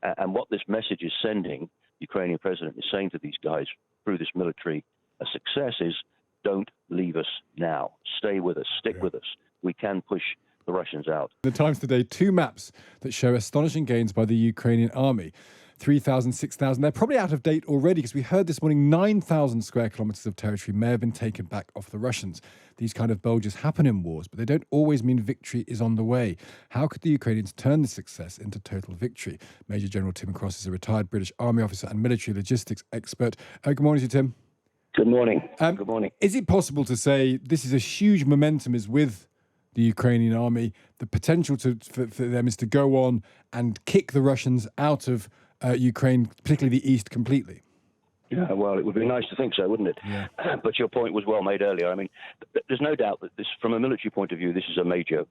And what this message is sending, the Ukrainian president is saying to these guys through this military success is, don't leave us now. Stay with us. Stick with us. We can push the Russians out. The Times today, two maps that show astonishing gains by the Ukrainian army. 3,000, 6,000. They're probably out of date already because we heard this morning 9,000 square kilometres of territory may have been taken back off the Russians. These kind of bulges happen in wars, but they don't always mean victory is on the way. How could the Ukrainians turn this success into total victory? Major General Tim Cross is a retired British Army officer and military logistics expert. Good morning to you, Tim. Good morning. Good morning. Is it possible to say this is a huge momentum is with the Ukrainian army? The potential for them is to go on and kick the Russians out of Ukraine, particularly the east, completely? Yeah, well, it would be nice to think so, wouldn't it? Yeah. But your point was well made earlier. I mean, there's no doubt that this, from a military point of view, this is a major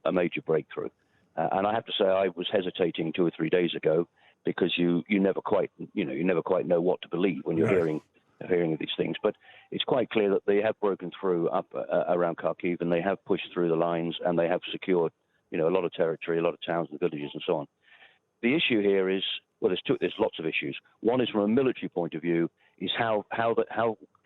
breakthrough. And I have to say, I was hesitating 2 or 3 days ago because you never quite know what to believe when you're hearing these things. But it's quite clear that they have broken through up around Kharkiv, and they have pushed through the lines, and they have secured, a lot of territory, a lot of towns and villages, and so on. The issue here is, well, there's lots of issues. One is from a military point of view, is how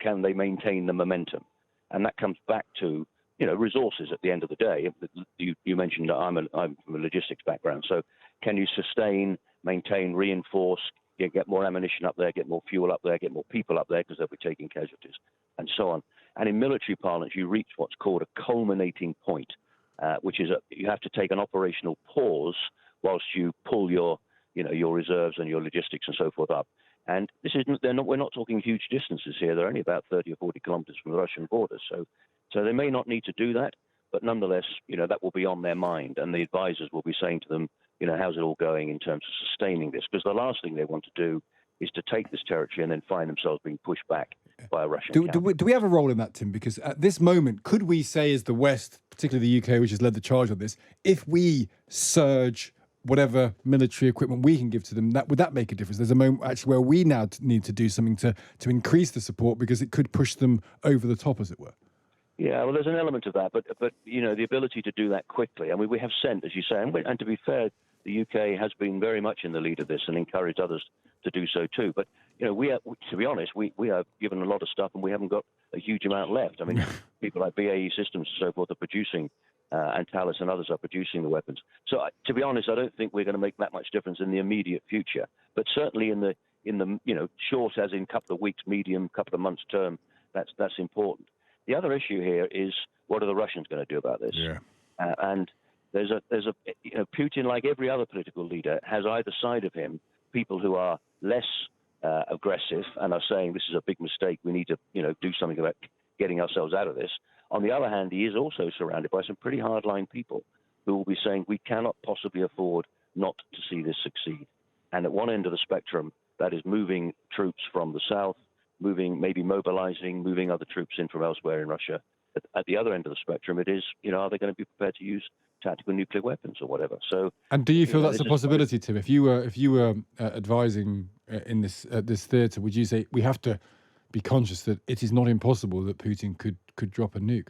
can they maintain the momentum, and that comes back to resources at the end of the day. You mentioned that I'm from a logistics background, so can you sustain, maintain, reinforce, get more ammunition up there, get more fuel up there, get more people up there because they'll be taking casualties, and so on. And in military parlance, you reach what's called a culminating point, which is you have to take an operational pause whilst you pull your reserves and your logistics and so forth up. And this isn't, we're not talking huge distances here. They're only about 30 or 40 kilometers from the Russian border. So they may not need to do that, but nonetheless, that will be on their mind. And the advisors will be saying to them, how's it all going in terms of sustaining this? Because the last thing they want to do is to take this territory and then find themselves being pushed back by a Russian camp. Do we have a role in that, Tim? Because at this moment, could we say as the West, particularly the UK, which has led the charge on this, if we surge whatever military equipment we can give to them, would that make a difference? There's a moment actually where we now need to do something to increase the support because it could push them over the top, as it were. Yeah, well, there's an element of that, but the ability to do that quickly. I mean, we have sent, as you say, and to be fair, the UK has been very much in the lead of this and encouraged others to do so too. But we are, to be honest, we are given a lot of stuff and we haven't got a huge amount left. I mean, people like BAE Systems and so forth are producing. And Thales and others are producing the weapons. So, to be honest, I don't think we're going to make that much difference in the immediate future. But certainly in the short, as in couple of weeks, medium, couple of months term, that's important. The other issue here is, what are the Russians going to do about this? Yeah. And there's a Putin, like every other political leader, has either side of him people who are less aggressive and are saying this is a big mistake. We need to do something about getting ourselves out of this. On the other hand, he is also surrounded by some pretty hardline people who will be saying we cannot possibly afford not to see this succeed. And at one end of the spectrum, that is moving troops from the south, maybe mobilizing, moving other troops in from elsewhere in Russia. At the other end of the spectrum, it is, are they going to be prepared to use tactical nuclear weapons or whatever? So, and do you feel that's a possibility, Tim? If you were advising in this theatre, would you say we have to be conscious that it is not impossible that Putin could drop a nuke?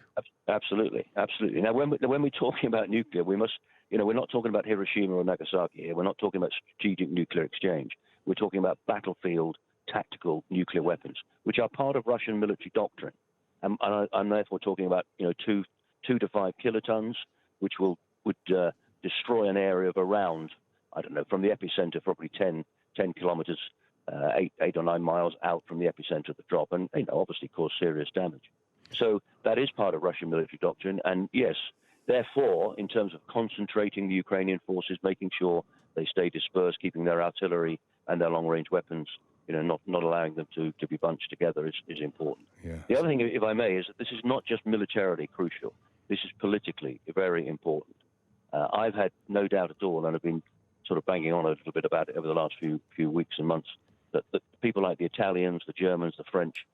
Absolutely. Now, when we're talking about nuclear, we must, we're not talking about Hiroshima or Nagasaki here. We're not talking about strategic nuclear exchange. We're talking about battlefield tactical nuclear weapons, which are part of Russian military doctrine. And I'm therefore talking about 2 to 5 kilotons, which would destroy an area of around, I don't know, from the epicenter, probably 10 kilometers. 8 or 9 miles out from the epicenter of the drop, and obviously cause serious damage. So that is part of Russian military doctrine, and yes, therefore, in terms of concentrating the Ukrainian forces, making sure they stay dispersed, keeping their artillery and their long-range weapons, not allowing them to be bunched together is important. Yeah. The other thing, if I may, is that this is not just militarily crucial. This is politically very important. I've had no doubt at all, and I've been sort of banging on a little bit about it over the last few weeks and months, that people like the Italians, the Germans, the French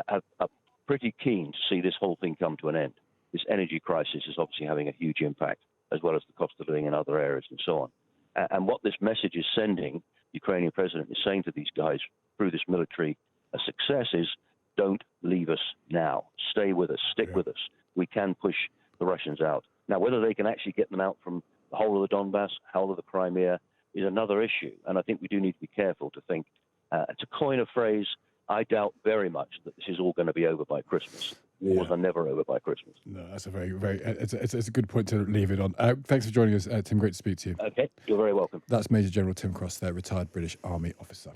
are pretty keen to see this whole thing come to an end. This energy crisis is obviously having a huge impact, as well as the cost of living in other areas and so on. And what this message is sending, the Ukrainian president is saying to these guys through this military success is, don't leave us now. Stay with us. Stick with us. We can push the Russians out. Now, whether they can actually get them out from the whole of the Donbass, whole of the Crimea, is another issue. And I think we do need to be careful to think, to coin a phrase, I doubt very much that this is all going to be over by Christmas. Wars are never over by Christmas. No, that's a it's a good point to leave it on. Thanks for joining us, Tim. Great to speak to you. Okay, you're very welcome. That's Major General Tim Cross there, retired British Army officer.